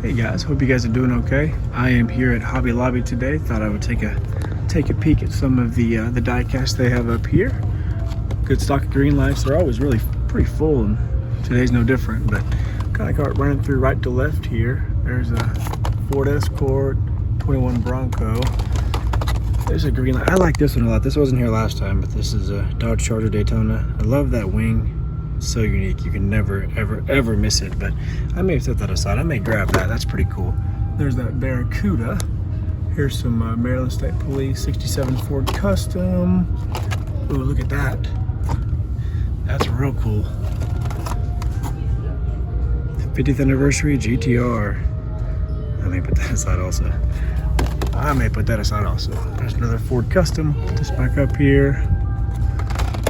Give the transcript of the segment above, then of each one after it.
Hey guys, hope you guys are doing okay. I am here at Hobby Lobby today. Thought I would take a peek at some of the die-cast they have up here. Good stock of green lights. They're always really pretty full, and today's no different. But kind of got running through right to left here. There's a Ford Escort, 21 Bronco. There's a green light. I like this one a lot. This wasn't here last time, but this is a Dodge Daytona. I love that wing. So unique, you can never ever miss it. But I may set that aside. I may grab that. That's pretty cool. There's that Barracuda. Here's some Maryland State Police 67 Ford Custom. Ooh, look at that. That's real cool. 50th anniversary GTR. I may put that aside also. There's another Ford Custom. Put this back up here.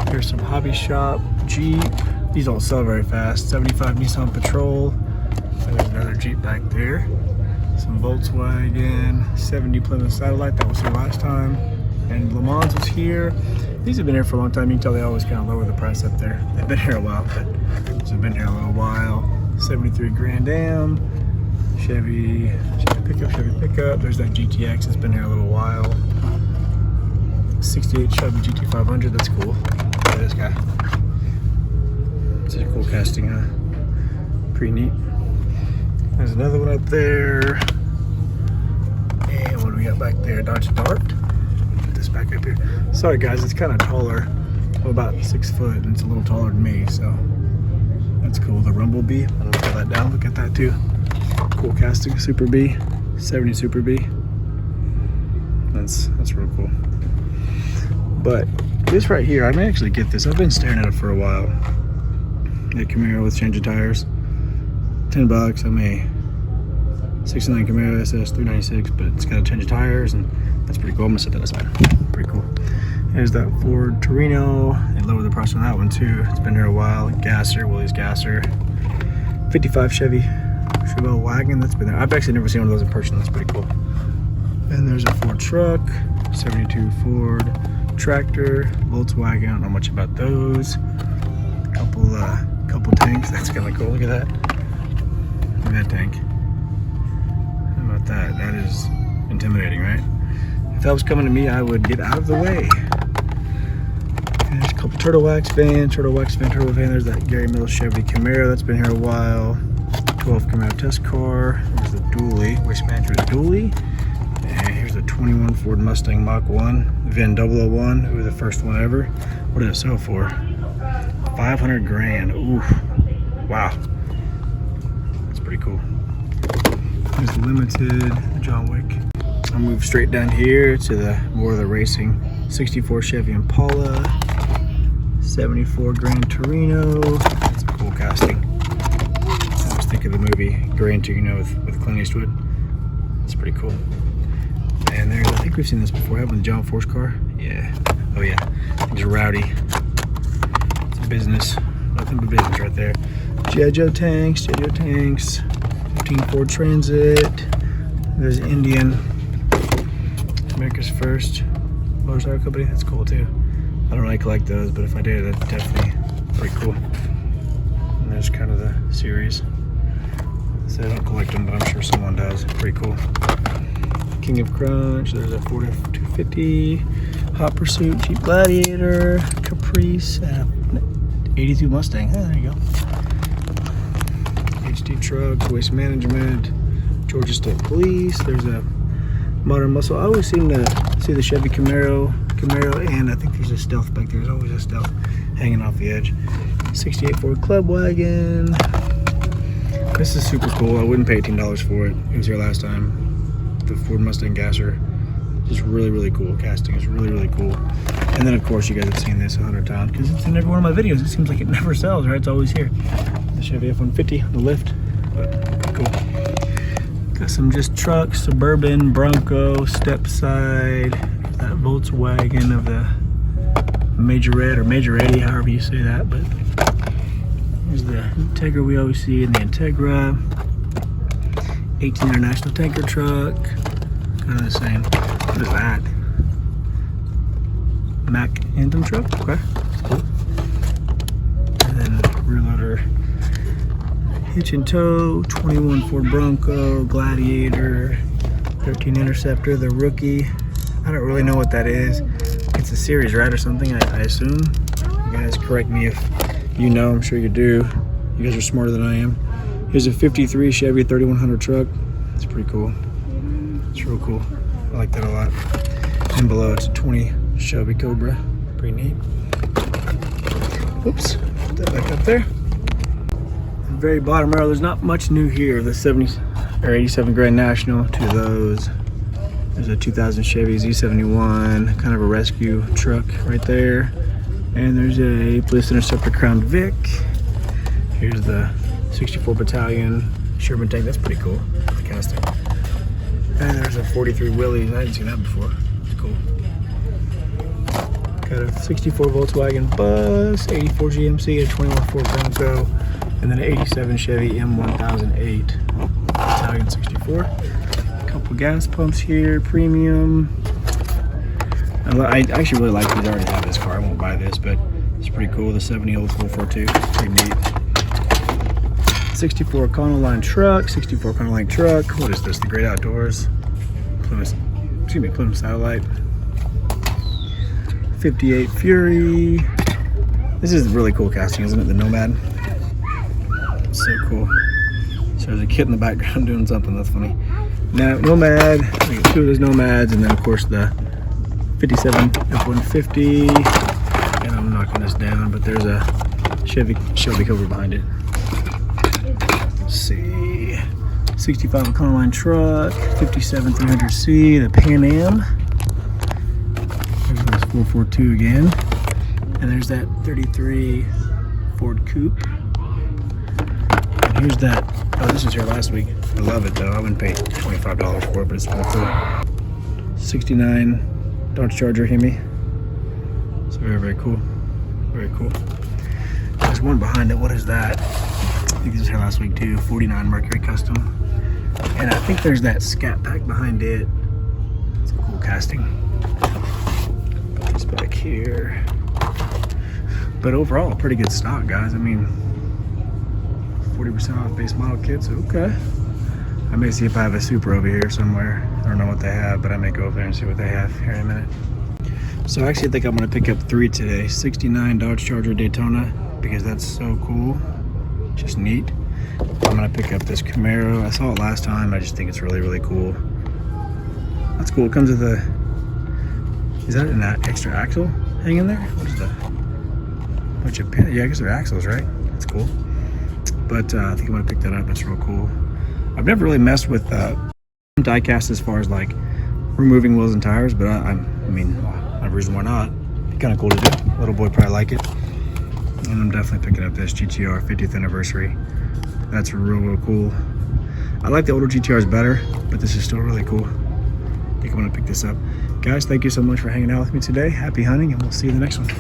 Here's some Hobby Shop Jeep. These don't sell very fast. 75 Nissan Patrol. And there's another Jeep back there. Some Volkswagen. 70 Plymouth Satellite. That was here last time. And Le Mans was here. These have been here for a long time. You can tell they always kind of lower the price up there. They've been here a while, but these have been here a little while. 73 Grand Am. Chevy pickup. There's that GTX. It's been here a little while. 68 Chevy GT500. That's cool. Look at this guy. It's a cool casting, huh? Pretty neat. There's another one up there. And what do we got back there? Dodge Dart. Put this back up here. Sorry guys, it's kind of taller. I'm about 6 foot, and it's a little taller than me, so that's cool. The Rumblebee. I'm gonna pull that down. Look at that too. Cool casting. Super B. 70 Super B. That's real cool. But this right here, I may actually get this. I've been staring at it for a while. The Camaro with change of tires. $10. I may. 69 Camaro SS 396, but it's got a change of tires, and that's pretty cool. I'm gonna set that aside. Pretty cool. There's that Ford Torino. They lowered the price on that one too. It's been here a while. Gasser, Willie's Gasser. 55 Chevy wagon. That's been there. I've actually never seen one of those in person. That's pretty cool. And there's a Ford truck. 72 Ford tractor. Volkswagen. I don't know much about those. Couple tanks. That's kind of cool. Look at that. Look at that tank. How about that? That is intimidating, right? If that was coming to me, I would get out of the way. And there's a couple turtle wax van. There's that Gary Mills Chevy Camaro. That's been here a while. 12 Camaro test car. There's the dually. Waste Management dually. And here's the 21 Ford Mustang Mach 1. VIN 001. It was the first one ever. What did it sell for? 500 grand. Ooh. Wow. That's pretty cool. There's the Limited, John Wick. I'll move straight down here to the more of the racing. 64 Chevy Impala. 74 Gran Torino. That's a cool casting. I always think of the movie Gran Torino with Clint Eastwood. It's pretty cool. And there's, I think we've seen this before, haven't we? The John Force car. Yeah. Oh yeah. Things are rowdy. Business, nothing but business right there. G.I. Joe tanks, 15 Ford Transit. There's Indian, America's First motorcycle company. That's cool too. I don't really collect those, but if I did, that's definitely pretty cool. And there's kind of the series. So I don't collect them, but I'm sure someone does. Pretty cool. King of Crunch. There's a Ford F-250, Hot Pursuit, Jeep Gladiator, Caprice, 82 Mustang. Oh, there you go. HD Trucks, Waste Management, Georgia State Police. There's a Modern Muscle. I always seem to see the Chevy Camaro, and I think there's a Stealth back there. There's always a Stealth hanging off the edge. 68 Ford Club Wagon. This is super cool. I wouldn't pay $18 for it. It was here last time. The Ford Mustang Gasser. Just really cool casting. It's really cool. And then of course you guys have seen this 100 times because it's in every one of my videos. It seems like it never sells, right? It's always here. The Chevy F-150 on the lift, but cool. Got some just trucks, Suburban, Bronco, step side, that Volkswagen of the Majorette or Majorette, however you say that. But here's the Integra we always see in the Integra. 18 International tanker truck, kind of the same. What is that? Mack Anthem truck. Okay, that's cool. And then rear loader hitch and tow, 21 Ford Bronco, Gladiator, 13 Interceptor, the rookie. I don't really know what that is. It's a series, right, or something, I assume. You guys correct me if you know, I'm sure you do. You guys are smarter than I am. Here's a 53 Chevy 3100 truck. It's pretty cool. It's real cool. I like that a lot. And below it's a 20 Shelby Cobra. Pretty neat. Oops, put that back up there. The very bottom row, there's not much new here. The 70 or 87 Grand National to those. There's a 2000 Chevy Z71, kind of a rescue truck right there. And there's a Police Interceptor Crown Vic. Here's the 64 Battalion Sherman tank. That's pretty cool. The casting. And there's a 43 Willys. I hadn't seen that before. It's cool. Got a 64 Volkswagen Bus, 84 GMC, a 21 Ford Bronco, and then an 87 Chevy M1008 Battalion 64. A couple gas pumps here, premium. I actually really like these. I already have this car. I won't buy this, but it's pretty cool. The 70 old 442. Pretty neat. 64 Econoline truck, 64 Econoline truck. What is this? The Great Outdoors. Plymouth Satellite. 58 Fury. This is really cool casting, isn't it? The Nomad. It's so cool. So there's a kid in the background doing something. That's funny. Now, Nomad. We got two of those Nomads, and then of course the 57 F-150. And I'm knocking this down, but there's a Shelby Cobra behind it. Let's see. 65 Econoline truck, 57 300C, the Pan Am. There's this 442 again. And there's that 33 Ford Coupe. And here's that, oh, this was here last week. I love it though. I wouldn't pay $25 for it, but it's pretty cool. 69 Dodge Charger Hemi. It's very, very cool. Very cool. There's one behind it. What is that? I think this was here last week too. 49 Mercury Custom. And I think there's that Scat Pack behind it. It's a cool casting. Put this back here. But overall, a pretty good stock, guys. I mean, 40% off base model kits. Okay. I may see if I have a Supra over here somewhere. I don't know what they have, but I may go over there and see what they have here in a minute. So I actually think I'm going to pick up 3 today. 69 Dodge Charger Daytona, because that's so cool. Just neat. I'm going to pick up this Camaro. I saw it last time. I just think it's really, really cool. That's cool. It comes with a... Is that an extra axle hanging there? What is that? Bunch of pin... Yeah, I guess they're axles, right? That's cool. But I think I'm going to pick that up. That's real cool. I've never really messed with die cast as far as like removing wheels and tires, but I mean, no reason why not. Be kind of cool to do. Little boy probably like it. And I'm definitely picking up this GTR 50th anniversary. That's real cool. I like the older GTRs better, but this is still really cool. I think I'm gonna pick this up. Guys, thank you so much for hanging out with me today. Happy hunting, and we'll see you in the next one.